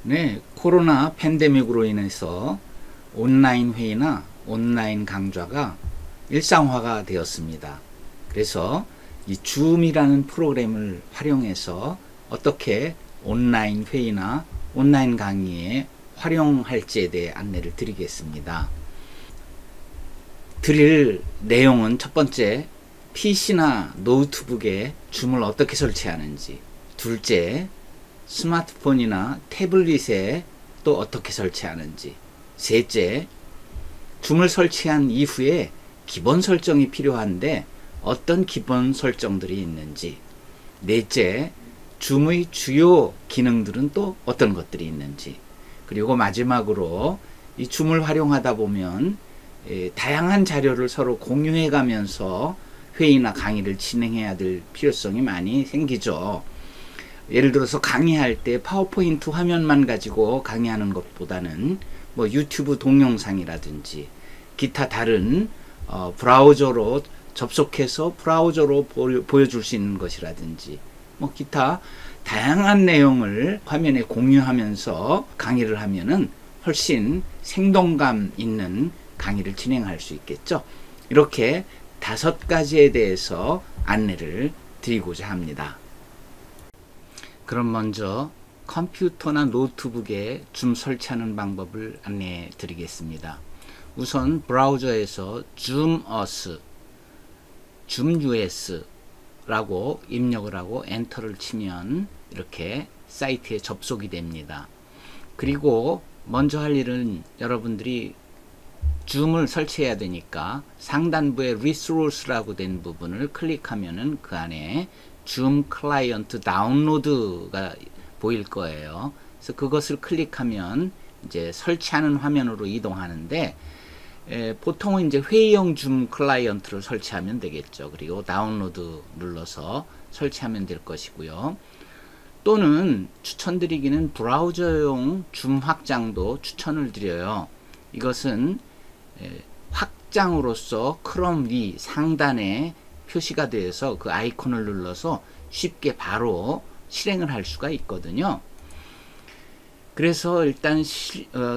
네, 코로나 팬데믹으로 인해서 온라인 회의나 온라인 강좌가 일상화가 되었습니다. 그래서 이 줌이라는 프로그램을 활용해서 어떻게 온라인 회의나 온라인 강의에 활용할지에 대해 안내를 드리겠습니다. 드릴 내용은 첫 번째, PC나 노트북에 줌을 어떻게 설치하는지, 둘째, 스마트폰이나 태블릿에 또 어떻게 설치하는지, 셋째, 줌을 설치한 이후에 기본 설정이 필요한데 어떤 기본 설정들이 있는지, 넷째, 줌의 주요 기능들은 또 어떤 것들이 있는지, 그리고 마지막으로 이 줌을 활용하다 보면 다양한 자료를 서로 공유해 가면서 회의나 강의를 진행해야 될 필요성이 많이 생기죠. 예를 들어서 강의할 때 파워포인트 화면만 가지고 강의하는 것보다는 뭐 유튜브 동영상이라든지 기타 다른 브라우저로 접속해서 브라우저로 보여줄 수 있는 것이라든지 뭐 기타 다양한 내용을 화면에 공유하면서 강의를 하면은 훨씬 생동감 있는 강의를 진행할 수 있겠죠. 이렇게 5가지에 대해서 안내를 드리고자 합니다. 그럼 먼저 컴퓨터나 노트북에 줌 설치하는 방법을 안내해 드리겠습니다. 우선 브라우저에서 줌어스, 줌US라고 입력을 하고 엔터를 치면 이렇게 사이트에 접속이 됩니다. 그리고 먼저 할 일은 여러분들이 줌을 설치해야 되니까 상단부에 Resource라고 된 부분을 클릭하면은 그 안에 줌 클라이언트 다운로드가 보일 거예요. 그래서 그것을 클릭하면 이제 설치하는 화면으로 이동하는데 보통은 이제 회의용 줌 클라이언트를 설치하면 되겠죠. 그리고 다운로드 눌러서 설치하면 될 것이고요. 또는 추천드리기는 브라우저용 줌 확장도 추천을 드려요. 이것은 확장으로서 크롬 위 상단에 표시가 되어서 그 아이콘을 눌러서 쉽게 바로 실행을 할 수가 있거든요. 그래서 일단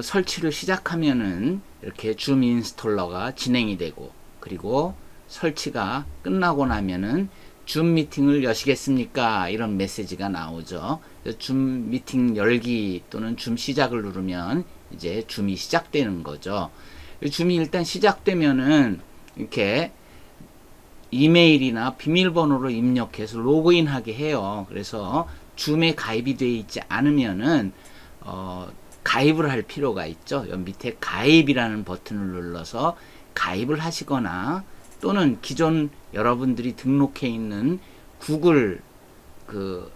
설치를 시작하면은 이렇게 줌 인스톨러가 진행이 되고, 그리고 설치가 끝나고 나면은 줌 미팅을 여시겠습니까? 이런 메시지가 나오죠. 줌 미팅 열기 또는 줌 시작을 누르면 이제 줌이 시작되는 거죠. 줌이 일단 시작되면은 이렇게 이메일이나 비밀번호로 입력해서 로그인하게 해요. 그래서 줌에 가입이 되어 있지 않으면은 가입을 할 필요가 있죠. 여기 밑에 가입이라는 버튼을 눌러서 가입을 하시거나 또는 기존 여러분들이 등록해 있는 구글 그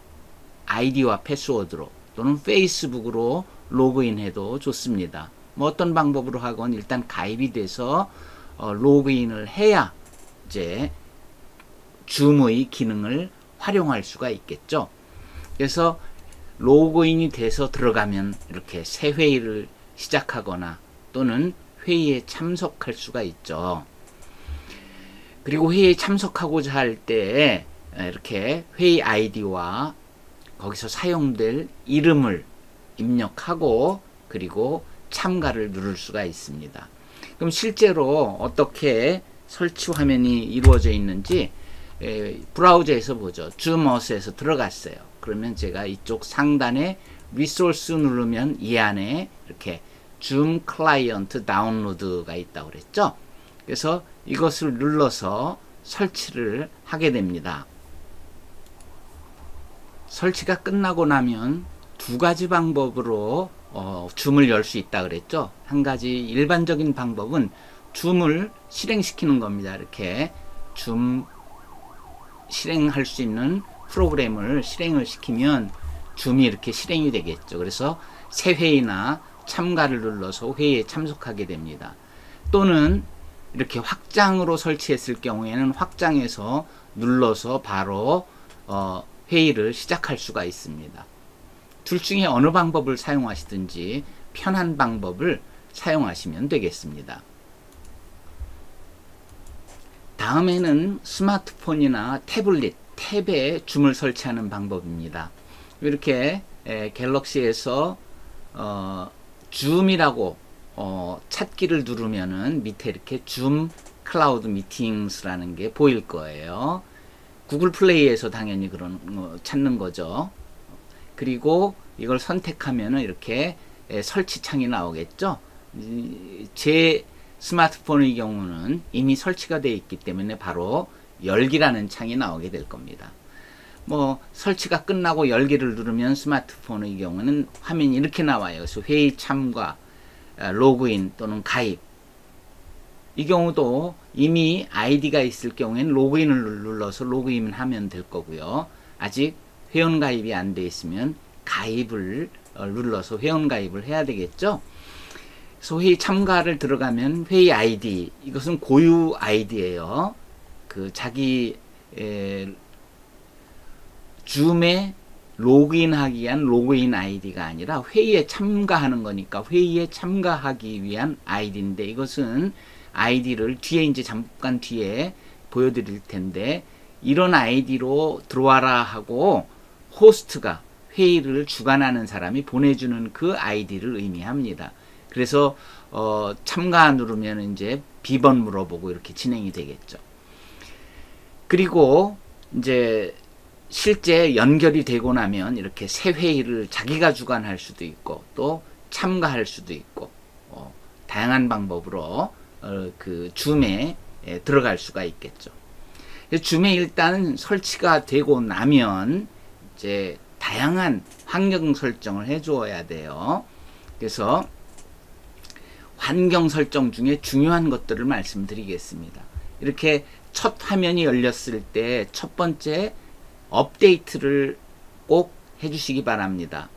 아이디와 패스워드로 또는 페이스북으로 로그인해도 좋습니다. 뭐 어떤 방법으로 하건 일단 가입이 돼서 로그인을 해야 이제 줌의 기능을 활용할 수가 있겠죠. 그래서 로그인이 돼서 들어가면 이렇게 새 회의를 시작하거나 또는 회의에 참석할 수가 있죠. 그리고 회의에 참석하고자 할 때 이렇게 회의 아이디와 거기서 사용될 이름을 입력하고 그리고 참가를 누를 수가 있습니다. 그럼 실제로 어떻게 설치 화면이 이루어져 있는지 브라우저에서 보죠. 줌어스에서 들어갔어요. 그러면 제가 이쪽 상단에 리소스 누르면 이 안에 이렇게 줌 클라이언트 다운로드가 있다고 그랬죠. 그래서 이것을 눌러서 설치를 하게 됩니다. 설치가 끝나고 나면 2가지 방법으로 줌을 열 수 있다 그랬죠. 한 가지 일반적인 방법은 줌을 실행시키는 겁니다. 이렇게 줌 실행할 수 있는 프로그램을 실행을 시키면 줌이 이렇게 실행이 되겠죠. 그래서 새 회의나 참가를 눌러서 회의에 참석하게 됩니다. 또는 이렇게 확장으로 설치했을 경우에는 확장해서 눌러서 바로 회의를 시작할 수가 있습니다. 둘 중에 어느 방법을 사용하시든지 편한 방법을 사용하시면 되겠습니다. 다음에는 스마트폰이나 태블릿, 탭에 줌을 설치하는 방법입니다. 이렇게 갤럭시에서 줌이라고 찾기를 누르면은 밑에 이렇게 줌 클라우드 미팅스라는 게 보일 거예요. 구글 플레이에서 당연히 그런 찾는 거죠. 그리고 이걸 선택하면은 이렇게 설치 창이 나오겠죠. 제 스마트폰의 경우는 이미 설치가 되어 있기 때문에 바로 열기라는 창이 나오게 될 겁니다. 뭐 설치가 끝나고 열기를 누르면 스마트폰의 경우는 화면이 이렇게 나와요. 그래서 회의 참가, 로그인 또는 가입. 이 경우도 이미 아이디가 있을 경우에는 로그인을 눌러서 로그인을 하면 될 거고요. 아직 회원 가입이 안 돼 있으면 가입을 눌러서 회원 가입을 해야 되겠죠. 그래서 회의 참가를 들어가면 회의 아이디, 이것은 고유 아이디예요. 그 자기 줌에 로그인하기 위한 로그인 아이디가 아니라 회의에 참가하는 거니까 회의에 참가하기 위한 아이디인데, 이것은 아이디를 뒤에 이제 잠깐 뒤에 보여드릴 텐데, 이런 아이디로 들어와라 하고 호스트가 회의를 주관하는 사람이 보내주는 그 아이디를 의미합니다. 그래서 참가 누르면 이제 비번 물어보고 이렇게 진행이 되겠죠. 그리고 이제 실제 연결이 되고 나면 이렇게 새 회의를 자기가 주관할 수도 있고 또 참가할 수도 있고 다양한 방법으로 그 줌에 들어갈 수가 있겠죠. 줌에 일단 설치가 되고 나면 이제 다양한 환경 설정을 해 주어야 돼요. 그래서 환경 설정 중에 중요한 것들을 말씀드리겠습니다. 이렇게 첫 화면이 열렸을 때 첫 번째 업데이트를 꼭 해주시기 바랍니다.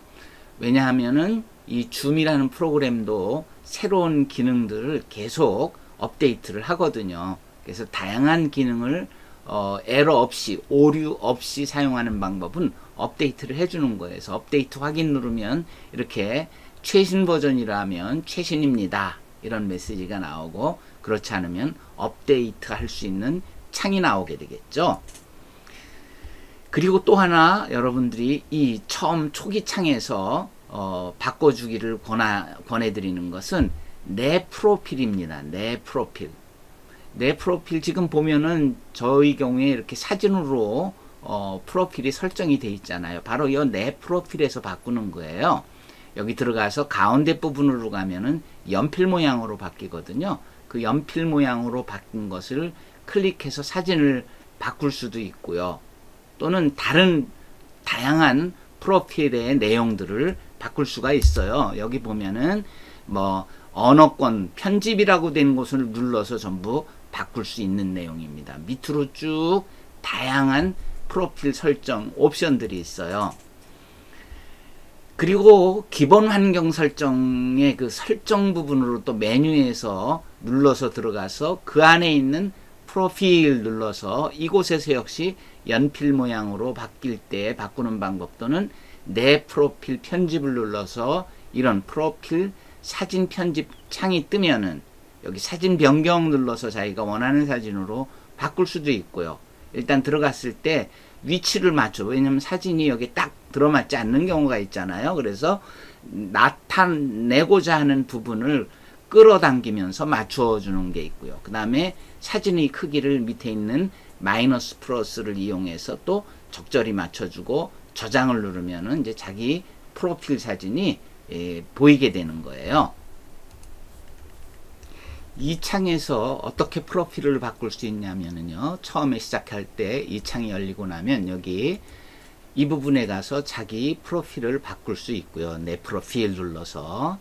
왜냐하면은 이 줌이라는 프로그램도 새로운 기능들을 계속 업데이트를 하거든요. 그래서 다양한 기능을 에러 없이, 오류 없이 사용하는 방법은 업데이트를 해주는 거예요. 그래서 업데이트 확인 누르면 이렇게 최신 버전이라면 최신입니다, 이런 메시지가 나오고, 그렇지 않으면 업데이트 할 수 있는 창이 나오게 되겠죠. 그리고 또 하나 여러분들이 이 처음 초기 창에서 바꿔주기를 권해드리는 것은 내 프로필입니다. 내 프로필. 내 프로필 지금 보면은 저희 경우에 이렇게 사진으로 프로필이 설정이 돼 있잖아요. 바로 이 내 프로필에서 바꾸는 거예요. 여기 들어가서 가운데 부분으로 가면은 연필 모양으로 바뀌거든요. 그 연필 모양으로 바뀐 것을 클릭해서 사진을 바꿀 수도 있고요. 또는 다른 다양한 프로필의 내용들을 바꿀 수가 있어요. 여기 보면은 뭐 언어권 편집이라고 된 곳을 눌러서 전부 바꿀 수 있는 내용입니다. 밑으로 쭉 다양한 프로필 설정 옵션들이 있어요. 그리고 기본 환경 설정의 그 설정 부분으로 또 메뉴에서 눌러서 들어가서 그 안에 있는 프로필 눌러서 이곳에서 역시 연필 모양으로 바뀔 때 바꾸는 방법, 또는 내 프로필 편집을 눌러서 이런 프로필 사진 편집 창이 뜨면은 여기 사진 변경 눌러서 자기가 원하는 사진으로 바꿀 수도 있고요. 일단 들어갔을 때 위치를 맞춰. 왜냐면 사진이 여기 딱 들어맞지 않는 경우가 있잖아요. 그래서 나타내고자 하는 부분을 끌어당기면서 맞춰 주는 게 있고요. 그 다음에 사진의 크기를 밑에 있는 마이너스 플러스를 이용해서 또 적절히 맞춰주고 저장을 누르면은 이제 자기 프로필 사진이 보이게 되는 거예요. 이 창에서 어떻게 프로필을 바꿀 수 있냐면요, 처음에 시작할 때 이 창이 열리고 나면 여기 이 부분에 가서 자기 프로필을 바꿀 수 있고요. 내 프로필 눌러서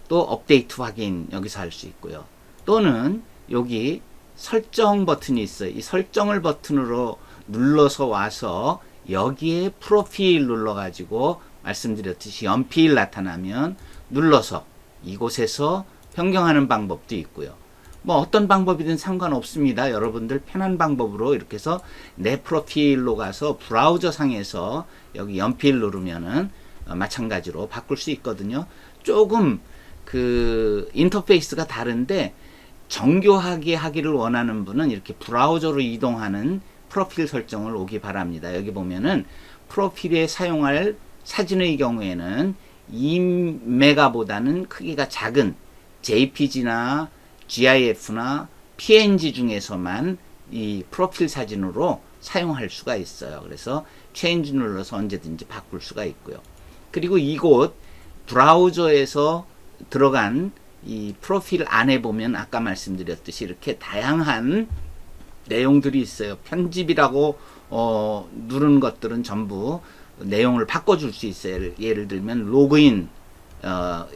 또 업데이트 확인 여기서 할 수 있고요. 또는 여기 설정 버튼이 있어요. 이 설정을 버튼으로 눌러서 와서 여기에 프로필 눌러 가지고 말씀드렸듯이 연필 나타나면 눌러서 이곳에서 변경하는 방법도 있고요. 뭐 어떤 방법이든 상관없습니다. 여러분들 편한 방법으로 이렇게 해서 내 프로필로 가서 브라우저 상에서 여기 연필 누르면은 마찬가지로 바꿀 수 있거든요. 조금 그 인터페이스가 다른데 정교하게 하기를 원하는 분은 이렇게 브라우저로 이동하는 프로필 설정을 오기 바랍니다. 여기 보면은 프로필에 사용할 사진의 경우에는 2메가보다는 크기가 작은 JPG나 GIF나 PNG 중에서만 이 프로필 사진으로 사용할 수가 있어요. 그래서 체인지 눌러서 언제든지 바꿀 수가 있고요. 그리고 이곳 브라우저에서 들어간 이 프로필 안에 보면 아까 말씀드렸듯이 이렇게 다양한 내용들이 있어요. 편집이라고 누른 것들은 전부 내용을 바꿔줄 수 있어요. 예를 들면 로그인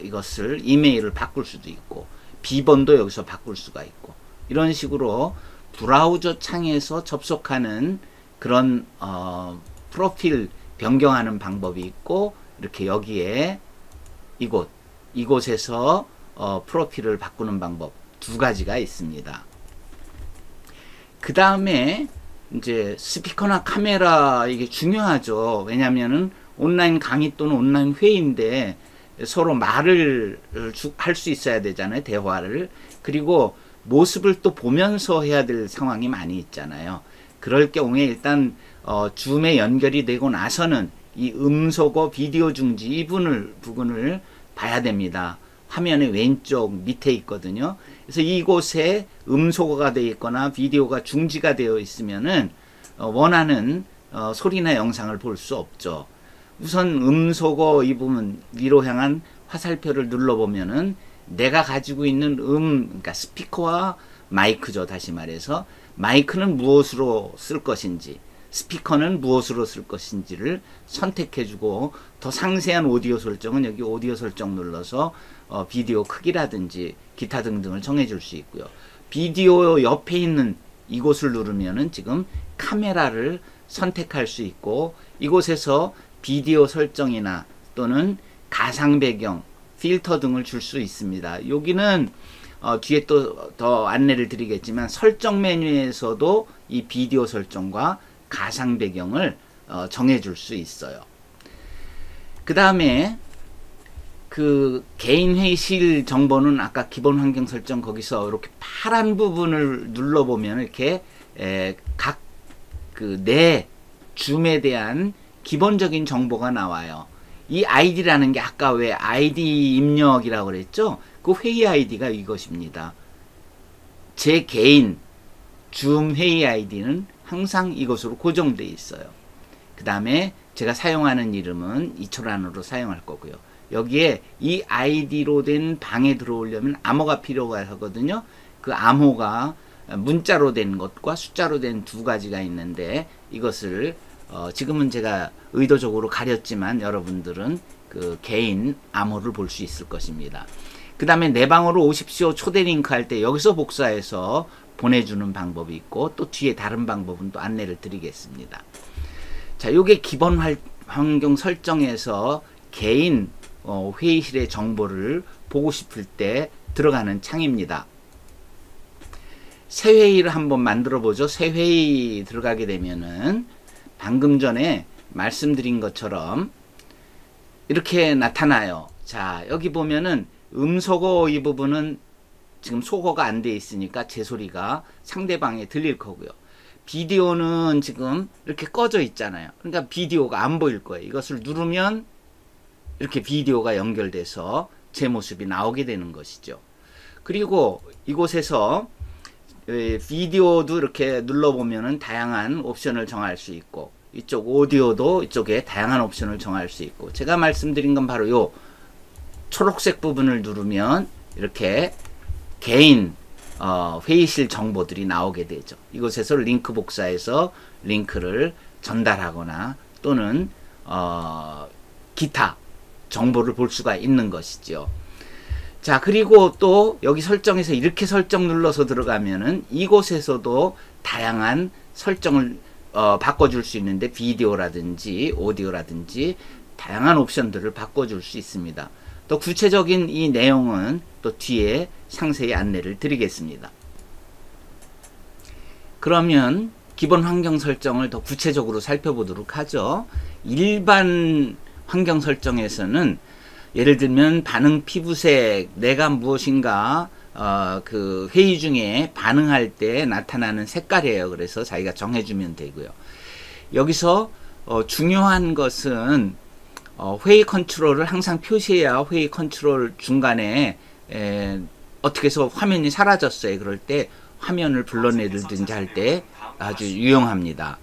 이것을 이메일을 바꿀 수도 있고 비번도 여기서 바꿀 수가 있고 이런 식으로 브라우저 창에서 접속하는 그런 프로필 변경하는 방법이 있고 이렇게 여기에 이곳에서 프로필을 바꾸는 방법 두 가지가 있습니다. 그 다음에 이제 스피커나 카메라 이게 중요하죠. 왜냐면은 온라인 강의 또는 온라인 회의인데 서로 말을 할 수 있어야 되잖아요. 대화를. 그리고 모습을 또 보면서 해야 될 상황이 많이 있잖아요. 그럴 경우에 일단 줌에 연결이 되고 나서는 이 음소거 비디오 중지 이 부분을 봐야 됩니다. 화면의 왼쪽 밑에 있거든요. 그래서 이곳에 음소거가 되어 있거나 비디오가 중지가 되어 있으면은 원하는 소리나 영상을 볼 수 없죠. 우선 음소거 이 부분 위로 향한 화살표를 눌러보면은 내가 가지고 있는 그러니까 스피커와 마이크죠. 다시 말해서 마이크는 무엇으로 쓸 것인지 스피커는 무엇으로 쓸 것인지를 선택해주고 더 상세한 오디오 설정은 여기 오디오 설정 눌러서 비디오 크기라든지 기타 등등을 정해줄 수 있고요. 비디오 옆에 있는 이곳을 누르면은 지금 카메라를 선택할 수 있고 이곳에서 비디오 설정이나 또는 가상 배경, 필터 등을 줄 수 있습니다. 여기는 뒤에 또 더 안내를 드리겠지만 설정 메뉴에서도 이 비디오 설정과 가상 배경을 정해줄 수 있어요. 그 다음에 그 개인 회의실 정보는 아까 기본 환경 설정 거기서 이렇게 파란 부분을 눌러보면 이렇게 각 내 줌에 대한 기본적인 정보가 나와요. 이 아이디라는 게 아까 왜 아이디 입력이라고 그랬죠? 그 회의 아이디가 이것입니다. 제 개인 줌 회의 아이디는 항상 이것으로 고정되어 있어요. 그 다음에 제가 사용하는 이름은 이철환으로 사용할 거고요. 여기에 이 아이디로 된 방에 들어오려면 암호가 필요가 하거든요. 그 암호가 문자로 된 것과 숫자로 된 두 가지가 있는데 이것을 지금은 제가 의도적으로 가렸지만 여러분들은 그 개인 암호를 볼 수 있을 것입니다. 그 다음에 내 방으로 오십시오 초대 링크 할 때 여기서 복사해서 보내주는 방법이 있고 또 뒤에 다른 방법은 또 안내를 드리겠습니다. 자, 요게 기본 환경 설정에서 개인 회의실의 정보를 보고 싶을 때 들어가는 창입니다. 새 회의를 한번 만들어 보죠. 새 회의 들어가게 되면은 방금 전에 말씀드린 것처럼 이렇게 나타나요. 자, 여기 보면은 음소거 이 부분은 지금 소거가 안 돼 있으니까 제 소리가 상대방에 들릴 거고요. 비디오는 지금 이렇게 꺼져 있잖아요. 그러니까 비디오가 안 보일 거예요. 이것을 누르면 이렇게 비디오가 연결돼서 제 모습이 나오게 되는 것이죠. 그리고 이곳에서 비디오도 이렇게 눌러보면은 다양한 옵션을 정할 수 있고 이쪽 오디오도 이쪽에 다양한 옵션을 정할 수 있고 제가 말씀드린 건 바로 요 초록색 부분을 누르면 이렇게 개인 회의실 정보들이 나오게 되죠. 이곳에서 링크 복사해서 링크를 전달하거나 또는 기타 정보를 볼 수가 있는 것이죠. 자, 그리고 또 여기 설정에서 이렇게 설정 눌러서 들어가면은 이곳에서도 다양한 설정을 바꿔줄 수 있는데 비디오라든지 오디오라든지 다양한 옵션들을 바꿔줄 수 있습니다. 또 구체적인 이 내용은 또 뒤에 상세히 안내를 드리겠습니다. 그러면 기본 환경 설정을 더 구체적으로 살펴보도록 하죠. 일반 환경 설정에서는 예를 들면 반응 피부색, 내가 무엇인가 그 회의 중에 반응할 때 나타나는 색깔이에요. 그래서 자기가 정해주면 되고요. 여기서 중요한 것은 회의 컨트롤을 항상 표시해야 회의 컨트롤 중간에 어떻게 해서 화면이 사라졌어요. 그럴 때 화면을 불러내든지 할 때 아주 유용합니다.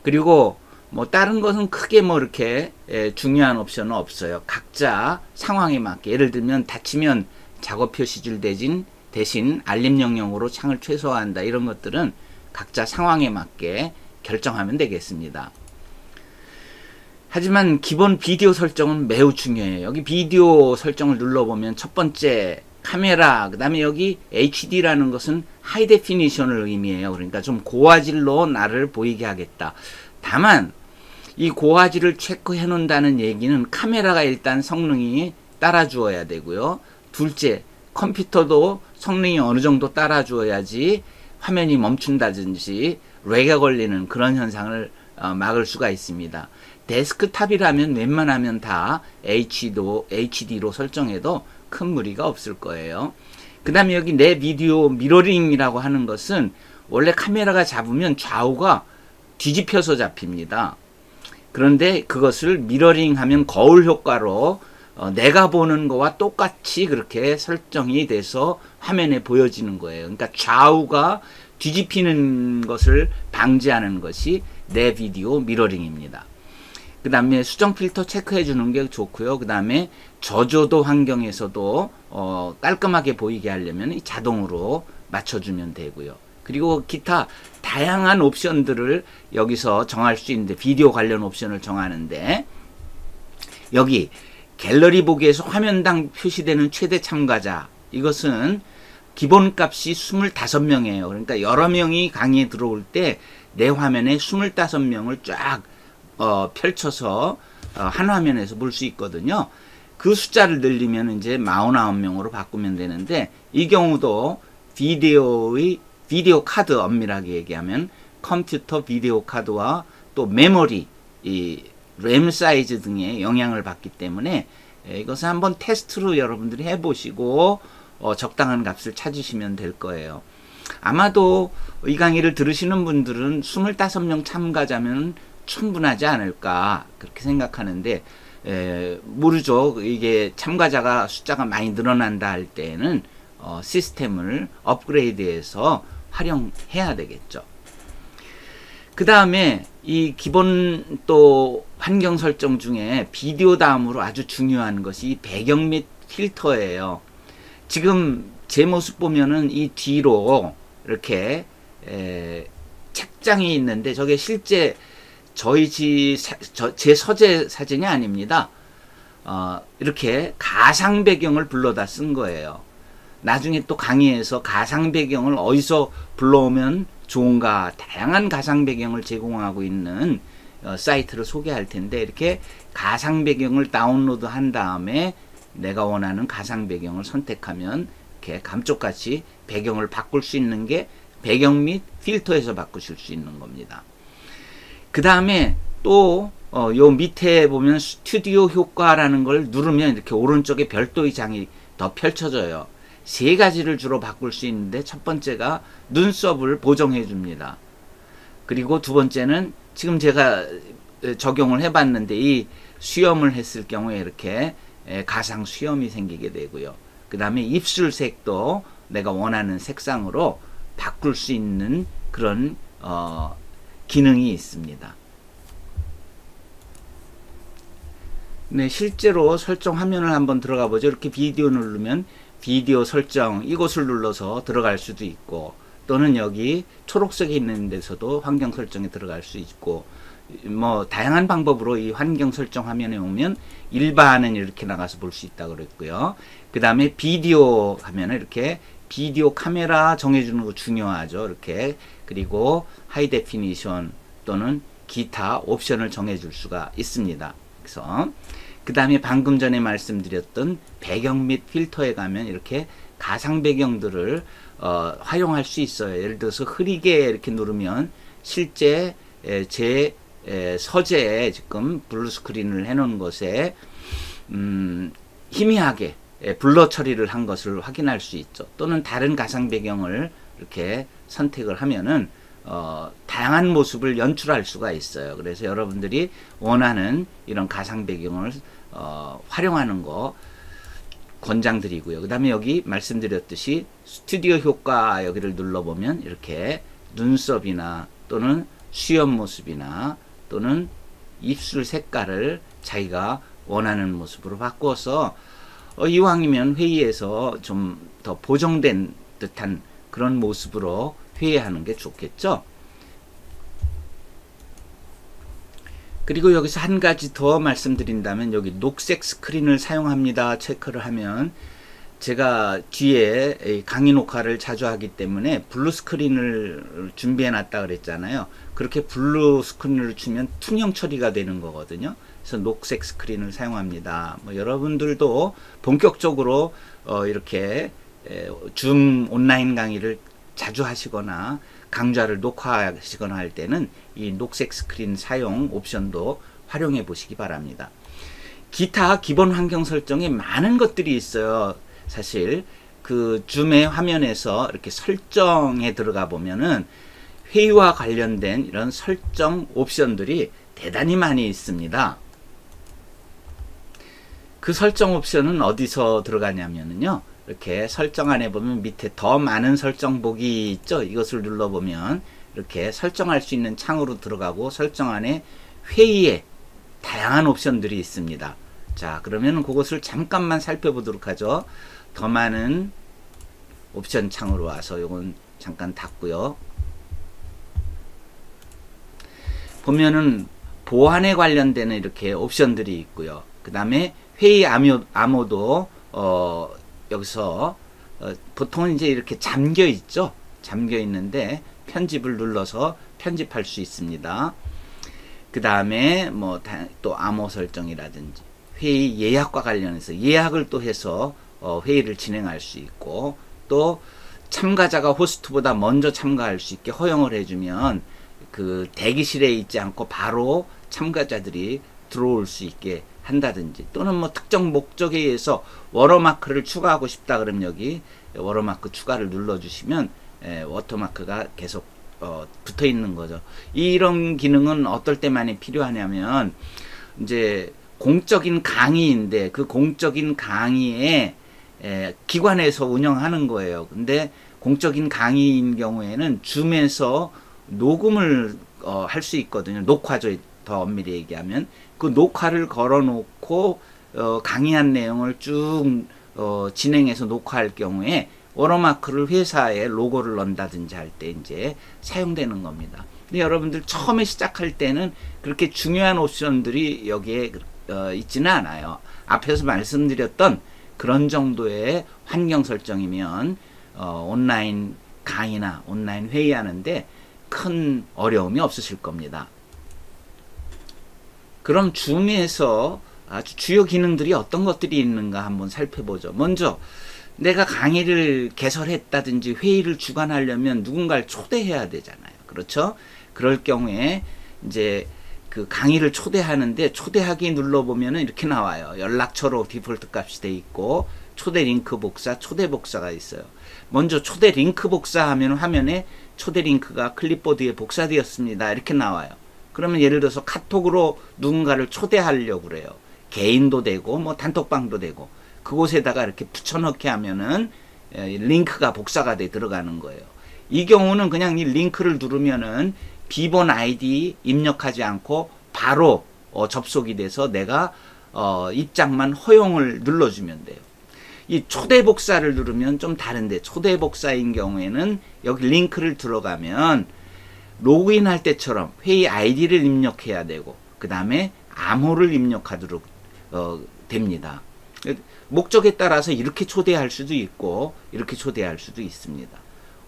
그리고 뭐 다른 것은 크게 뭐 이렇게 중요한 옵션은 없어요. 각자 상황에 맞게, 예를 들면 다치면 작업 표시줄 대신 알림 명령으로 창을 최소화한다, 이런 것들은 각자 상황에 맞게 결정하면 되겠습니다. 하지만 기본 비디오 설정은 매우 중요해요. 여기 비디오 설정을 눌러보면 첫 번째 카메라, 그 다음에 여기 HD라는 것은 하이 데피니션을 의미해요. 그러니까 좀 고화질로 나를 보이게 하겠다. 다만 이 고화질을 체크해 놓는다는 얘기는 카메라가 일단 성능이 따라주어야 되고요. 둘째, 컴퓨터도 성능이 어느 정도 따라주어야지 화면이 멈춘다든지 렉이 걸리는 그런 현상을 막을 수가 있습니다. 데스크탑이라면 웬만하면 다 HD로 설정해도 큰 무리가 없을 거예요. 그 다음에 여기 내 비디오 미러링이라고 하는 것은 원래 카메라가 잡으면 좌우가 뒤집혀서 잡힙니다. 그런데 그것을 미러링하면 거울 효과로 내가 보는 거와 똑같이 그렇게 설정이 돼서 화면에 보여지는 거예요. 그러니까 좌우가 뒤집히는 것을 방지하는 것이 내 비디오 미러링입니다. 그 다음에 수정 필터 체크해 주는 게 좋고요. 그 다음에 저조도 환경에서도 깔끔하게 보이게 하려면 자동으로 맞춰주면 되고요. 그리고 기타 다양한 옵션들을 여기서 정할 수 있는데, 비디오 관련 옵션을 정하는데, 여기 갤러리 보기에서 화면당 표시되는 최대 참가자, 이것은 기본값이 25명이에요. 그러니까 여러 명이 강의에 들어올 때 내 화면에 25명을 쫙 펼쳐서 한 화면에서 볼 수 있거든요. 그 숫자를 늘리면 이제 49명으로 바꾸면 되는데, 이 경우도 비디오 카드, 엄밀하게 얘기하면 컴퓨터 비디오 카드와 또 메모리, 이 램 사이즈 등의 영향을 받기 때문에 이것을 한번 테스트로 여러분들이 해보시고 적당한 값을 찾으시면 될 거예요. 아마도 이 강의를 들으시는 분들은 25명 참가자면 충분하지 않을까 그렇게 생각하는데, 모르죠. 이게 참가자가 숫자가 많이 늘어난다 할 때에는 시스템을 업그레이드해서 활용해야 되겠죠. 그 다음에 이 기본 또 환경 설정 중에 비디오 다음으로 아주 중요한 것이 배경 및 필터예요. 지금 제 모습 보면은 이 뒤로 이렇게 책장이 있는데, 저게 실제 저희 제 서재 사진이 아닙니다. 이렇게 가상 배경을 불러다 쓴 거예요. 나중에 또 강의에서 가상 배경을 어디서 불러오면 좋은가, 다양한 가상 배경을 제공하고 있는 사이트를 소개할 텐데, 이렇게 가상 배경을 다운로드 한 다음에 내가 원하는 가상 배경을 선택하면 이렇게 감쪽같이 배경을 바꿀 수 있는 게 배경 및 필터에서 바꾸실 수 있는 겁니다. 그 다음에 또 요 밑에 보면 스튜디오 효과라는 걸 누르면 이렇게 오른쪽에 별도의 장이 더 펼쳐져요. 세 가지를 주로 바꿀 수 있는데, 첫 번째가 눈썹을 보정해 줍니다. 그리고 두 번째는 지금 제가 적용을 해봤는데, 이 수염을 했을 경우에 이렇게 가상 수염이 생기게 되고요. 그 다음에 입술색도 내가 원하는 색상으로 바꿀 수 있는 그런 기능이 있습니다. 네, 실제로 설정 화면을 한번 들어가 보죠. 이렇게 비디오 누르면 비디오 설정, 이곳을 눌러서 들어갈 수도 있고, 또는 여기 초록색이 있는 데서도 환경 설정에 들어갈 수 있고, 뭐 다양한 방법으로 이 환경 설정 화면에 오면 일반은 이렇게 나가서 볼 수 있다고 그랬고요. 그 다음에 비디오 하면은 이렇게 비디오 카메라 정해주는 거 중요하죠. 이렇게. 그리고 하이 데피니션 또는 기타 옵션을 정해줄 수가 있습니다. 그래서 그 다음에 방금 전에 말씀드렸던 배경 및 필터에 가면 이렇게 가상 배경들을 활용할 수 있어요. 예를 들어서 흐리게 이렇게 누르면 실제 제 서재에 지금 블루 스크린을 해놓은 것에 희미하게 블러 처리를 한 것을 확인할 수 있죠. 또는 다른 가상 배경을 이렇게 선택을 하면은 다양한 모습을 연출할 수가 있어요. 그래서 여러분들이 원하는 이런 가상 배경을 활용하는 거 권장드리고요. 그 다음에 여기 말씀드렸듯이 스튜디오 효과 여기를 눌러보면 이렇게 눈썹이나 또는 수염 모습이나 또는 입술 색깔을 자기가 원하는 모습으로 바꿔서 이왕이면 회의에서 좀 더 보정된 듯한 그런 모습으로 회의하는 게 좋겠죠. 그리고 여기서 한 가지 더 말씀드린다면 여기 녹색 스크린을 사용합니다 체크를 하면, 제가 뒤에 강의 녹화를 자주 하기 때문에 블루 스크린을 준비해 놨다 그랬잖아요. 그렇게 블루 스크린을 주면 투명 처리가 되는 거거든요. 그래서 녹색 스크린을 사용합니다. 뭐 여러분들도 본격적으로 이렇게 줌 온라인 강의를 자주 하시거나 강좌를 녹화하시거나 할 때는 이 녹색 스크린 사용 옵션도 활용해 보시기 바랍니다. 기타 기본 환경 설정에 많은 것들이 있어요. 사실 그 줌의 화면에서 이렇게 설정에 들어가 보면은 회의와 관련된 이런 설정 옵션들이 대단히 많이 있습니다. 그 설정 옵션은 어디서 들어가냐면요, 이렇게 설정 안에 보면 밑에 더 많은 설정 보기 있죠. 이것을 눌러보면 이렇게 설정할 수 있는 창으로 들어가고 설정 안에 회의에 다양한 옵션들이 있습니다. 자, 그러면 그것을 잠깐만 살펴보도록 하죠. 더 많은 옵션 창으로 와서 요건 잠깐 닫고요. 보면은 보안에 관련되는 이렇게 옵션들이 있고요. 그 다음에 회의 암호도 여기서 보통은 이제 이렇게 잠겨 있죠. 잠겨 있는데 편집을 눌러서 편집할 수 있습니다. 그 다음에 뭐 또 암호 설정이라든지 회의 예약과 관련해서 예약을 또 해서 회의를 진행할 수 있고, 또 참가자가 호스트보다 먼저 참가할 수 있게 허용을 해주면 그 대기실에 있지 않고 바로 참가자들이 들어올 수 있게 한다든지, 또는 뭐 특정 목적에 의해서 워터마크를 추가하고 싶다 그러면 여기 워터마크 추가를 눌러주시면 워터마크가 계속 붙어 있는 거죠. 이런 기능은 어떨 때 많이 필요하냐면 이제 공적인 강의인데 그 공적인 강의에 기관에서 운영하는 거예요. 근데 공적인 강의인 경우에는 줌에서 녹음을 할 수 있거든요. 녹화죠. 더 엄밀히 얘기하면 그 녹화를 걸어 놓고 강의한 내용을 쭉 진행해서 녹화할 경우에 워터마크를 회사에 로고를 넣는다든지 할 때 이제 사용되는 겁니다. 근데 여러분들 처음에 시작할 때는 그렇게 중요한 옵션들이 여기에 있지는 않아요. 앞에서 말씀드렸던 그런 정도의 환경 설정이면 온라인 강의나 온라인 회의하는데 큰 어려움이 없으실 겁니다. 그럼 줌에서 아주 주요 기능들이 어떤 것들이 있는가 한번 살펴보죠. 먼저 내가 강의를 개설했다든지 회의를 주관하려면 누군가를 초대해야 되잖아요. 그렇죠? 그럴 경우에 이제 그 강의를 초대하는데 초대하기 눌러보면은 이렇게 나와요. 연락처로 디폴트 값이 돼 있고 초대 링크 복사, 초대 복사가 있어요. 먼저 초대 링크 복사하면 화면에 초대 링크가 클립보드에 복사되었습니다. 이렇게 나와요. 그러면 예를 들어서 카톡으로 누군가를 초대하려고 그래요. 개인도 되고 뭐 단톡방도 되고 그곳에다가 이렇게 붙여넣기 하면은 링크가 복사가 돼 들어가는 거예요. 이 경우는 그냥 이 링크를 누르면은 비번 아이디 입력하지 않고 바로 접속이 돼서 내가 입장만 허용을 눌러주면 돼요. 이 초대 복사를 누르면 좀 다른데, 초대 복사인 경우에는 여기 링크를 들어가면 로그인 할 때처럼 회의 아이디를 입력해야 되고 그 다음에 암호를 입력하도록 됩니다. 목적에 따라서 이렇게 초대할 수도 있고 이렇게 초대할 수도 있습니다.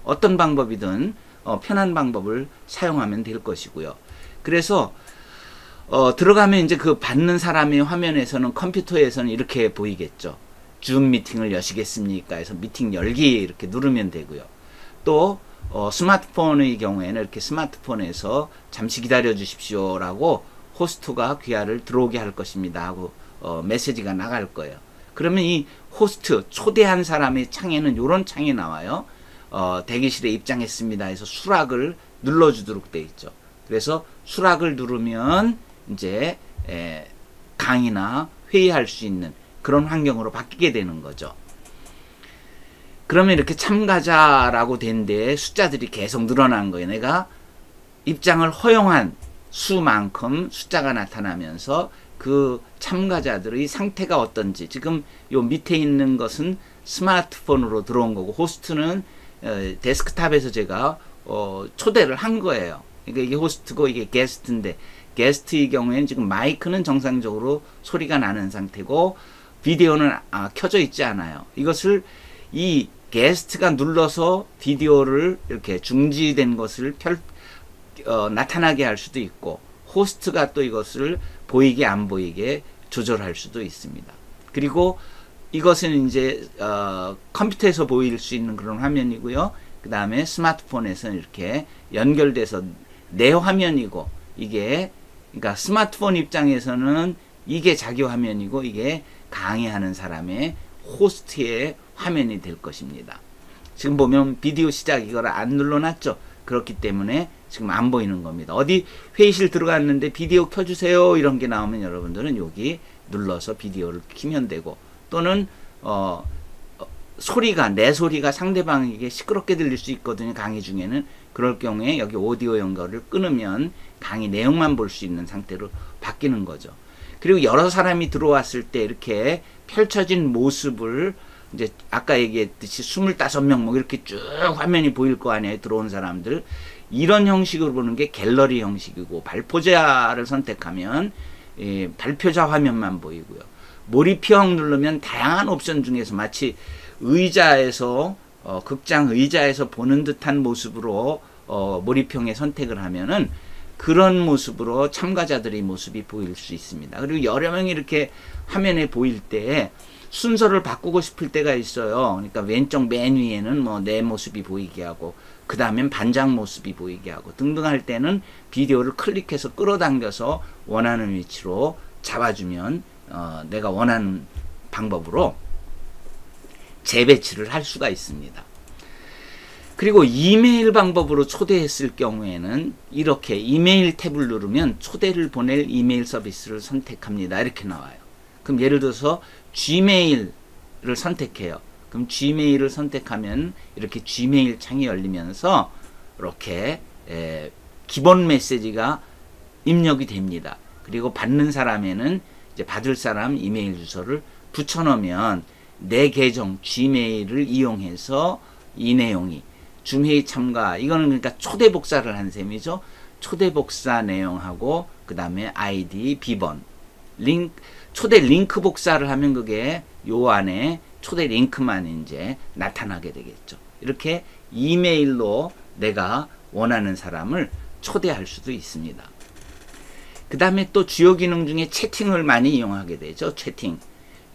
어떤 방법이든 편한 방법을 사용하면 될 것이고요. 그래서 들어가면 이제 그 받는 사람의 화면에서는 컴퓨터에서는 이렇게 보이겠죠. 줌 미팅을 여시겠습니까? 해서 미팅 열기 이렇게 누르면 되고요. 또 스마트폰의 경우에는 이렇게 스마트폰에서 잠시 기다려 주십시오 라고 호스트가 귀하를 들어오게 할 것입니다 하고 메시지가 나갈 거예요. 그러면 이 호스트 초대한 사람의 창에는 이런 창이 나와요. 대기실에 입장했습니다 해서 수락을 눌러주도록 돼 있죠. 그래서 수락을 누르면 이제 강의나 회의할 수 있는 그런 환경으로 바뀌게 되는 거죠. 그러면 이렇게 참가자라고 된 데에 숫자들이 계속 늘어난 거예요. 내가 입장을 허용한 수만큼 숫자가 나타나면서 그 참가자들의 상태가 어떤지, 지금 요 밑에 있는 것은 스마트폰으로 들어온 거고, 호스트는 데스크탑에서 제가 초대를 한 거예요. 그러니까 이게 호스트고 이게 게스트인데, 게스트의 경우에는 지금 마이크는 정상적으로 소리가 나는 상태고 비디오는 켜져 있지 않아요. 이것을 이 게스트가 눌러서 비디오를 이렇게 중지된 것을 나타나게 할 수도 있고, 호스트가 또 이것을 보이게 안 보이게 조절할 수도 있습니다. 그리고 이것은 이제 컴퓨터에서 보일 수 있는 그런 화면이고요. 그 다음에 스마트폰에서는 이렇게 연결돼서 내 화면이고, 이게 그러니까 스마트폰 입장에서는 이게 자기 화면이고 이게 강의하는 사람의 호스트의 화면이 될 것입니다. 지금 보면 비디오 시작 이걸 안 눌러놨죠. 그렇기 때문에 지금 안 보이는 겁니다. 어디 회의실 들어갔는데 비디오 켜주세요 이런 게 나오면 여러분들은 여기 눌러서 비디오를 켜면 되고, 또는 소리가, 내 소리가 상대방에게 시끄럽게 들릴 수 있거든요. 강의 중에는. 그럴 경우에 여기 오디오 연결을 끊으면 강의 내용만 볼 수 있는 상태로 바뀌는 거죠. 그리고 여러 사람이 들어왔을 때 이렇게 펼쳐진 모습을 이제 아까 얘기했듯이 25명 뭐 이렇게 쭉 화면이 보일 거 아니에요. 들어온 사람들. 이런 형식으로 보는 게 갤러리 형식이고, 발표자를 선택하면 발표자 화면만 보이고요. 몰입형 누르면 다양한 옵션 중에서 마치 의자에서 극장 의자에서 보는 듯한 모습으로 몰입형의 선택을 하면은 그런 모습으로 참가자들의 모습이 보일 수 있습니다. 그리고 여러 명이 이렇게 화면에 보일 때 순서를 바꾸고 싶을 때가 있어요. 그러니까 왼쪽 맨 위에는 뭐 내 모습이 보이게 하고, 그 다음엔 반장 모습이 보이게 하고 등등 할 때는 비디오를 클릭해서 끌어당겨서 원하는 위치로 잡아주면 내가 원하는 방법으로 재배치를 할 수가 있습니다. 그리고 이메일 방법으로 초대했을 경우에는 이렇게 이메일 탭을 누르면 초대를 보낼 이메일 서비스를 선택합니다. 이렇게 나와요. 그럼 예를 들어서 Gmail을 선택해요. 그럼 Gmail을 선택하면 이렇게 Gmail 창이 열리면서 이렇게 기본 메시지가 입력이 됩니다. 그리고 받는 사람에는 이제 받을 사람 이메일 주소를 붙여놓으면 내 계정 Gmail을 이용해서 이 내용이 줌회의 참가, 이거는 그러니까 초대 복사를 한 셈이죠. 초대 복사 내용하고 그 다음에 아이디, 비번, 초대 링크 복사를 하면 그게 요 안에 초대 링크만 이제 나타나게 되겠죠. 이렇게 이메일로 내가 원하는 사람을 초대할 수도 있습니다. 그 다음에 또 주요 기능 중에 채팅을 많이 이용하게 되죠.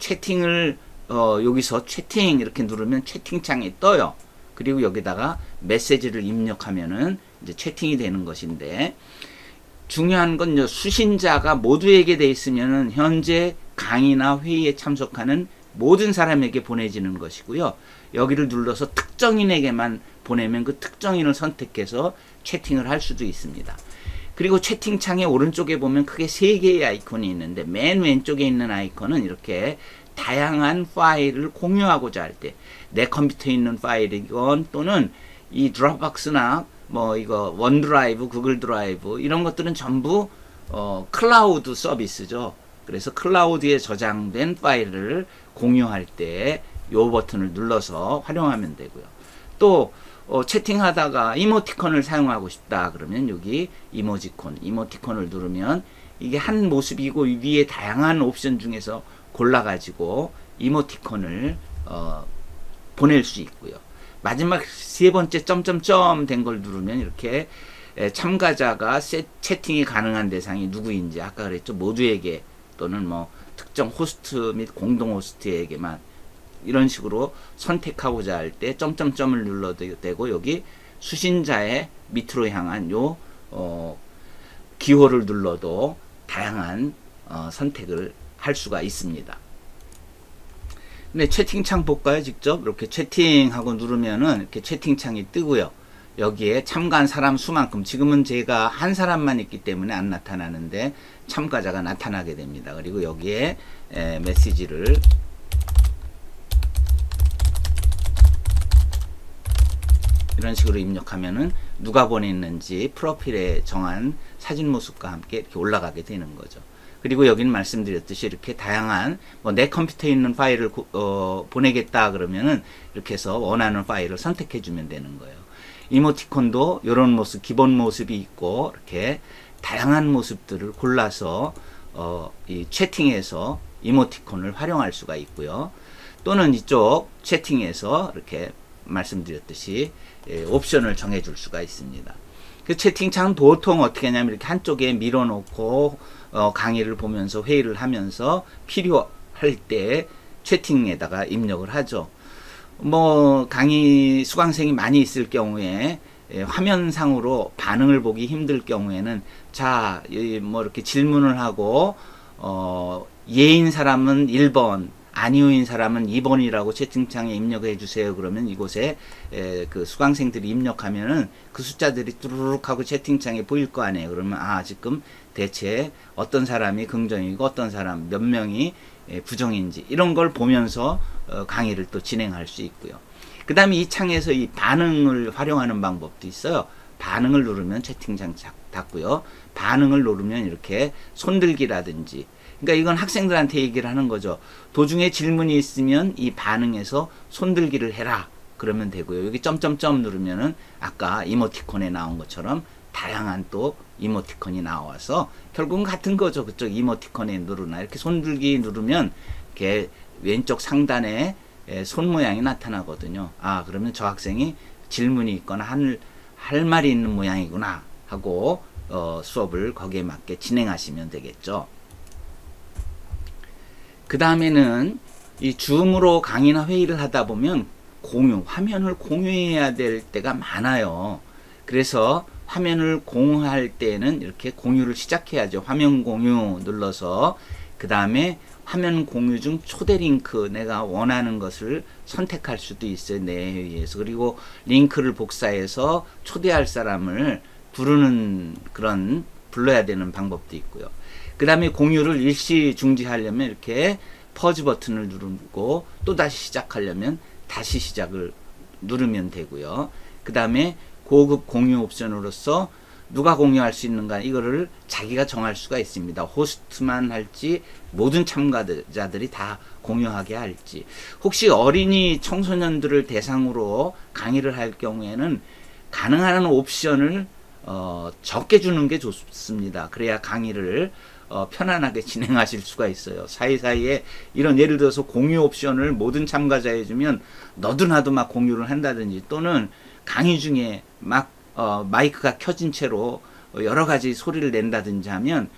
채팅을 여기서 채팅 이렇게 누르면 채팅창이 떠요. 그리고 여기다가 메시지를 입력하면은 이제 채팅이 되는 것인데, 중요한 건 수신자가 모두에게 돼 있으면은 현재 강의나 회의에 참석하는 모든 사람에게 보내지는 것이고요. 여기를 눌러서 특정인에게만 보내면 그 특정인을 선택해서 채팅을 할 수도 있습니다. 그리고 채팅창의 오른쪽에 보면 크게 3개의 아이콘이 있는데, 맨 왼쪽에 있는 아이콘은 이렇게 다양한 파일을 공유하고자 할 때, 내 컴퓨터에 있는 파일이건 또는 이 드롭박스나 뭐 이거 원드라이브, 구글 드라이브 이런 것들은 전부 클라우드 서비스죠. 그래서 클라우드에 저장된 파일을 공유할 때 요 버튼을 눌러서 활용하면 되고요. 또 채팅하다가 이모티콘을 사용하고 싶다 그러면 여기 이모티콘을 누르면 이게 한 모습이고 위에 다양한 옵션 중에서 골라가지고 이모티콘을 보낼 수 있고요. 마지막 3번째 점점점 된 걸 누르면 이렇게 참가자가 채팅이 가능한 대상이 누구인지 아까 그랬죠. 모두에게 또는 뭐 특정 호스트 및 공동 호스트에게만 이런 식으로 선택하고자 할 때 점점점을 눌러도 되고, 여기 수신자의 밑으로 향한 요 기호를 눌러도 다양한 선택을 할 수가 있습니다. 근데 채팅창 볼까요? 직접 이렇게 채팅하고 누르면은 이렇게 채팅창이 뜨고요. 여기에 참가한 사람 수만큼, 지금은 제가 한 사람만 있기 때문에 안 나타나는데 참가자가 나타나게 됩니다. 그리고 여기에 메시지를 이런 식으로 입력하면은 누가 보냈는지 프로필에 정한 사진 모습과 함께 이렇게 올라가게 되는 거죠. 그리고 여기는 말씀드렸듯이 이렇게 다양한 내 컴퓨터에 있는 파일을 보내겠다 그러면은 이렇게 해서 원하는 파일을 선택해 주면 되는 거예요. 이모티콘도 이런 모습, 기본 모습이 있고 이렇게 다양한 모습들을 골라서 이 채팅에서 이모티콘을 활용할 수가 있고요. 또는 이쪽 채팅에서 이렇게 말씀드렸듯이 옵션을 정해 줄 수가 있습니다. 그 채팅창 보통 어떻게 하냐면 이렇게 한쪽에 밀어놓고 강의를 보면서 회의를 하면서 필요할 때 채팅에다가 입력을 하죠. 강의 수강생이 많이 있을 경우에 화면상으로 반응을 보기 힘들 경우에는 자, 이렇게 질문을 하고 예인 사람은 1번, 아니오인 사람은 2번이라고 채팅창에 입력해 주세요. 그러면 이곳에 그 수강생들이 입력하면은 그 숫자들이 뚜루룩 하고 채팅창에 보일 거 아니에요. 그러면 지금 대체 어떤 사람이 긍정이고 어떤 사람 몇 명이 부정인지 이런 걸 보면서 강의를 또 진행할 수 있고요. 그 다음에 이 창에서 이 반응을 활용하는 방법도 있어요. 반응을 누르면 채팅창 닫고요. 반응을 누르면 이렇게 손들기라든지, 그러니까 이건 학생들한테 얘기를 하는 거죠. 도중에 질문이 있으면 이 반응에서 손들기를 해라 그러면 되고요. 여기 점점점 누르면은 아까 이모티콘에 나온 것처럼 다양한 또 이모티콘이 나와서 결국은 같은 거죠. 그쪽 이모티콘에 누르나 이렇게 손들기 누르면 이렇게 왼쪽 상단에 손 모양이 나타나거든요. 그러면 저 학생이 질문이 있거나 할 말이 있는 모양이구나 하고 수업을 거기에 맞게 진행하시면 되겠죠. 그 다음에는 이 줌으로 강의나 회의를 하다 보면 화면을 공유해야 될 때가 많아요. 그래서 화면을 공유할 때는 이렇게 공유를 시작해야죠. 화면 공유 눌러서 그 다음에 화면 공유 중 초대 링크, 내가 원하는 것을 선택할 수도 있어요. 내 회의에서. 그리고 링크를 복사해서 초대할 사람을 불러야 되는 방법도 있고요. 그 다음에 공유를 일시 중지하려면 이렇게 퍼즈 버튼을 누르고 또 다시 시작하려면 다시 시작을 누르면 되고요. 그 다음에 고급 공유 옵션으로서 누가 공유할 수 있는가 이거를 자기가 정할 수가 있습니다. 호스트만 할지 모든 참가자들이 다 공유하게 할지, 혹시 어린이 청소년들을 대상으로 강의를 할 경우에는 가능한 옵션을 적게 주는 게 좋습니다. 그래야 강의를 편안하게 진행하실 수가 있어요. 사이사이에 이런 예를 들어서 공유 옵션을 모든 참가자에 주면 너도 나도 막 공유를 한다든지, 또는 강의 중에 막 마이크가 켜진 채로 여러 가지 소리를 낸다든지 하면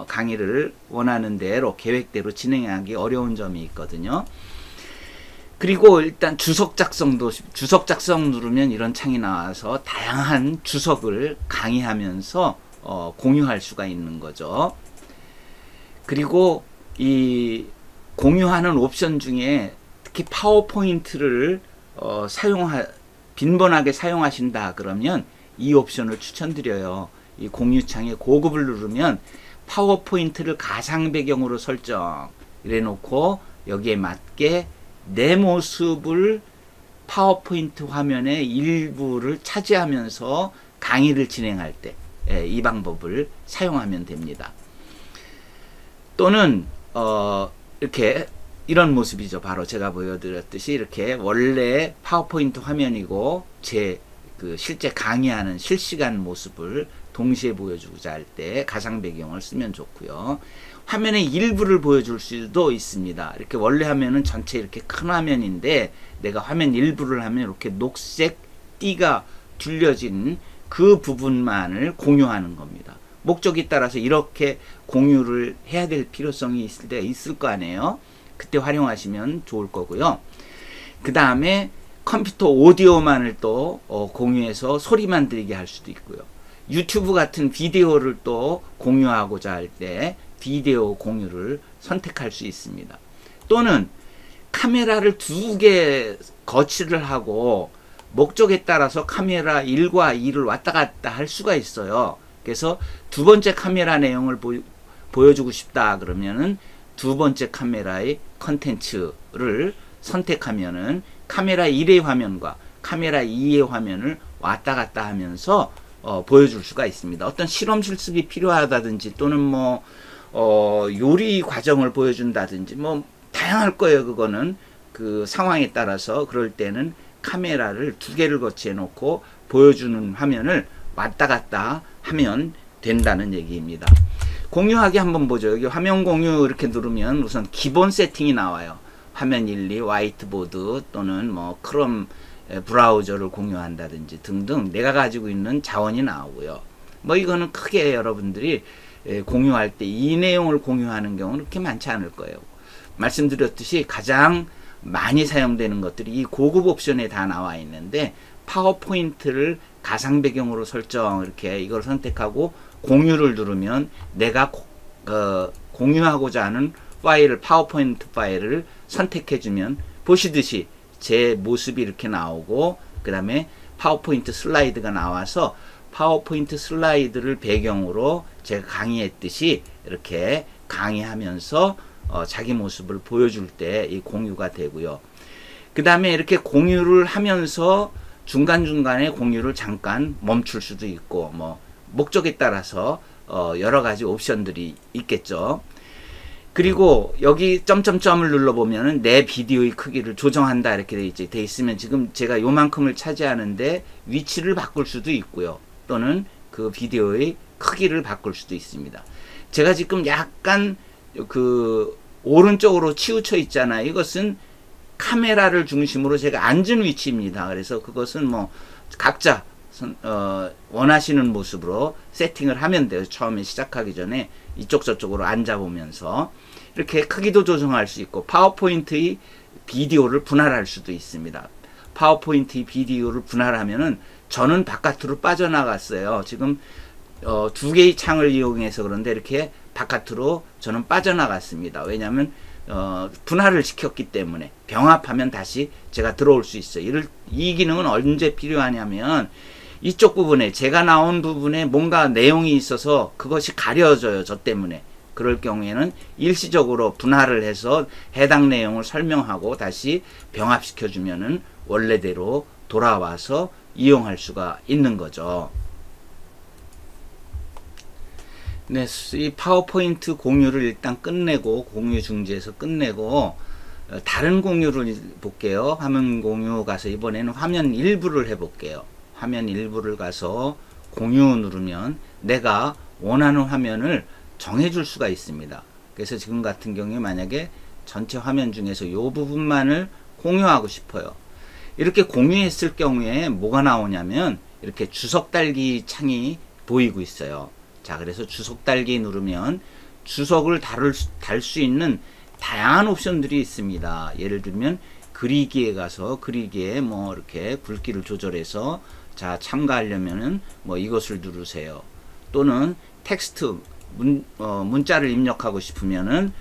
강의를 원하는 대로 계획대로 진행하기 어려운 점이 있거든요. 그리고 일단 주석 작성 누르면 이런 창이 나와서 다양한 주석을 강의하면서 공유할 수가 있는 거죠. 그리고 이 공유하는 옵션 중에 특히 파워포인트를 빈번하게 사용하신다 그러면 이 옵션을 추천드려요. 이 공유창에 고급을 누르면 파워포인트를 가상 배경으로 설정 이래 놓고 여기에 맞게 내 모습을 파워포인트 화면의 일부를 차지하면서 강의를 진행할 때 이 방법을 사용하면 됩니다. 또는 이렇게 이런 모습이죠. 바로 제가 보여드렸듯이 이렇게 원래 파워포인트 화면이고 실제 강의하는 실시간 모습을 동시에 보여주고자 할 때 가상 배경을 쓰면 좋고요. 화면의 일부를 보여줄 수도 있습니다. 이렇게 원래 화면은 전체 이렇게 큰 화면인데 내가 화면 일부를 하면 이렇게 녹색 띠가 둘려진 그 부분만을 공유하는 겁니다. 목적에 따라서 이렇게 공유를 해야 될 필요성이 있을 때가 있을 거 아니에요. 그때 활용하시면 좋을 거고요. 그 다음에 컴퓨터 오디오만을 또 공유해서 소리만 들리게 할 수도 있고요. 유튜브 같은 비디오를 또 공유하고자 할 때 비디오 공유를 선택할 수 있습니다. 또는 카메라를 2개 거치를 하고 목적에 따라서 카메라 1과 2를 왔다 갔다 할 수가 있어요. 그래서 두 번째 카메라 내용을 보여주고 싶다 그러면은 두 번째 카메라의 컨텐츠를 선택하면은 카메라 1의 화면과 카메라 2의 화면을 왔다 갔다 하면서 보여줄 수가 있습니다. 어떤 실험 실습이 필요하다든지 또는 뭐 요리 과정을 보여준다든지 뭐 다양할 거예요. 그거는 그 상황에 따라서. 그럴 때는 카메라를 두 개를 거치해 놓고 보여주는 화면을 왔다 갔다 하면 된다는 얘기입니다. 공유하기 한번 보죠. 여기 화면 공유 이렇게 누르면 우선 기본 세팅이 나와요. 화면 1, 2, 화이트보드 또는 뭐 크롬 브라우저를 공유한다든지 등등 내가 가지고 있는 자원이 나오고요. 뭐 이거는 크게 여러분들이 공유할 때 이 내용을 공유하는 경우는 그렇게 많지 않을 거예요. 말씀드렸듯이 가장 많이 사용되는 것들이 이 고급 옵션에 다 나와 있는데 파워포인트를 가상 배경으로 설정 이렇게 이걸 선택하고 공유를 누르면 내가 공유하고자 하는 파일을 파워포인트 파일을 선택해 주면 보시듯이 제 모습이 이렇게 나오고 그 다음에 파워포인트 슬라이드가 나와서 파워포인트 슬라이드를 배경으로 제가 강의했듯이 이렇게 강의하면서 자기 모습을 보여줄 때 이 공유가 되고요. 그 다음에 이렇게 공유를 하면서 중간중간에 공유를 잠깐 멈출 수도 있고 뭐 목적에 따라서 여러 가지 옵션들이 있겠죠. 그리고 여기 점점점을 눌러보면은 내 비디오의 크기를 조정한다 이렇게 돼 있으면 지금 제가 요만큼을 차지하는데 위치를 바꿀 수도 있고요. 또는 그 비디오의 크기를 바꿀 수도 있습니다. 제가 지금 약간 그 오른쪽으로 치우쳐 있잖아요. 이것은 카메라를 중심으로 제가 앉은 위치입니다. 그래서 그것은 뭐 각자 원하시는 모습으로 세팅을 하면 돼요. 처음에 시작하기 전에 이쪽 저쪽으로 앉아보면서 이렇게 크기도 조정할 수 있고 파워포인트의 비디오를 분할할 수도 있습니다. 파워포인트의 비디오를 분할하면은 저는 바깥으로 빠져나갔어요. 지금 두 개의 창을 이용해서 그런데 이렇게 바깥으로 저는 빠져나갔습니다. 왜냐하면 분할을 시켰기 때문에 병합하면 다시 제가 들어올 수 있어요. 이 기능은 언제 필요하냐면 이쪽 부분에 제가 나온 부분에 뭔가 내용이 있어서 그것이 가려져요. 저 때문에. 그럴 경우에는 일시적으로 분할을 해서 해당 내용을 설명하고 다시 병합시켜 주면은 원래대로 돌아와서 이용할 수가 있는 거죠. 네, 이 파워포인트 공유를 일단 끝내고 공유 중지해서 끝내고 다른 공유를 볼게요. 화면 공유 가서 이번에는 화면 일부를 해볼게요. 화면 일부를 가서 공유 누르면 내가 원하는 화면을 정해줄 수가 있습니다. 그래서 지금 같은 경우에 만약에 전체 화면 중에서 이 부분만을 공유하고 싶어요. 이렇게 공유했을 경우에 뭐가 나오냐면 이렇게 주석 달기 창이 보이고 있어요. 자, 그래서 주석 달기 누르면 주석을 달 수 있는 다양한 옵션들이 있습니다. 예를 들면 그리기에 가서 그리기에 뭐 이렇게 굵기를 조절해서 자 참가하려면은 뭐 이것을 누르세요. 또는 텍스트 문자를 입력하고 싶으면은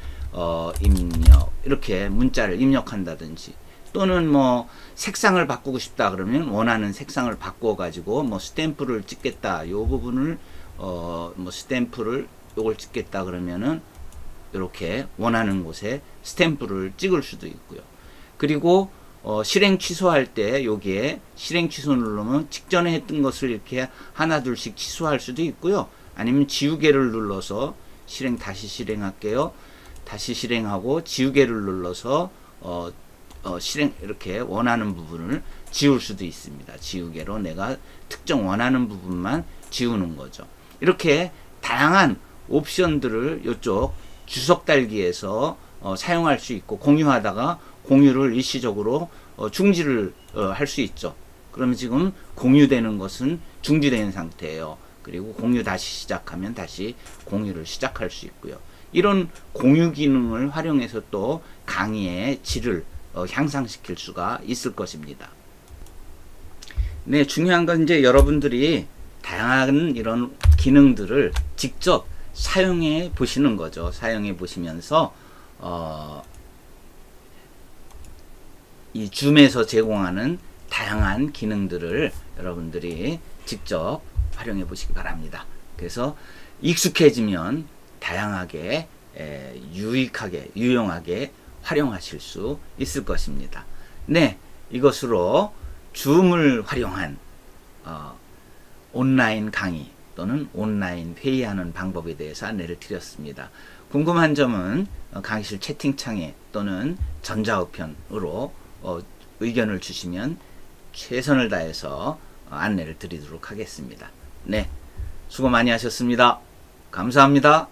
입력 이렇게 문자를 입력한다든지 또는 뭐 색상을 바꾸고 싶다 그러면 원하는 색상을 바꿔 가지고 뭐 스탬프를 찍겠다 요 부분을 뭐 스탬프를 요걸 찍겠다 그러면은 이렇게 원하는 곳에 스탬프를 찍을 수도 있고요. 그리고 실행 취소할 때 여기에 실행 취소 누르면 직전에 했던 것을 이렇게 하나 둘씩 취소할 수도 있고요. 아니면 지우개를 눌러서 다시 실행할게요. 다시 실행하고 지우개를 눌러서 실행 이렇게 원하는 부분을 지울 수도 있습니다. 지우개로 내가 특정 원하는 부분만 지우는 거죠. 이렇게 다양한 옵션들을 이쪽 주석 달기에서 사용할 수 있고 공유하다가 공유를 일시적으로 중지를 할 수 있죠. 그러면 지금 공유되는 것은 중지된 상태예요. 그리고 공유 다시 시작하면 다시 공유를 시작할 수 있고요. 이런 공유 기능을 활용해서 또 강의의 질을 향상시킬 수가 있을 것입니다. 네, 중요한 건 이제 여러분들이 다양한 이런 기능들을 직접 사용해 보시는 거죠. 사용해 보시면서 이 줌에서 제공하는 다양한 기능들을 여러분들이 직접 활용해 보시기 바랍니다. 그래서 익숙해지면 다양하게 유익하게 유용하게 활용하실 수 있을 것입니다. 네, 이것으로 줌을 활용한 온라인 강의 또는 온라인 회의하는 방법에 대해서 안내를 드렸습니다. 궁금한 점은 강의실 채팅창에 또는 전자우편으로 의견을 주시면 최선을 다해서 안내를 드리도록 하겠습니다. 네, 수고 많이 하셨습니다. 감사합니다.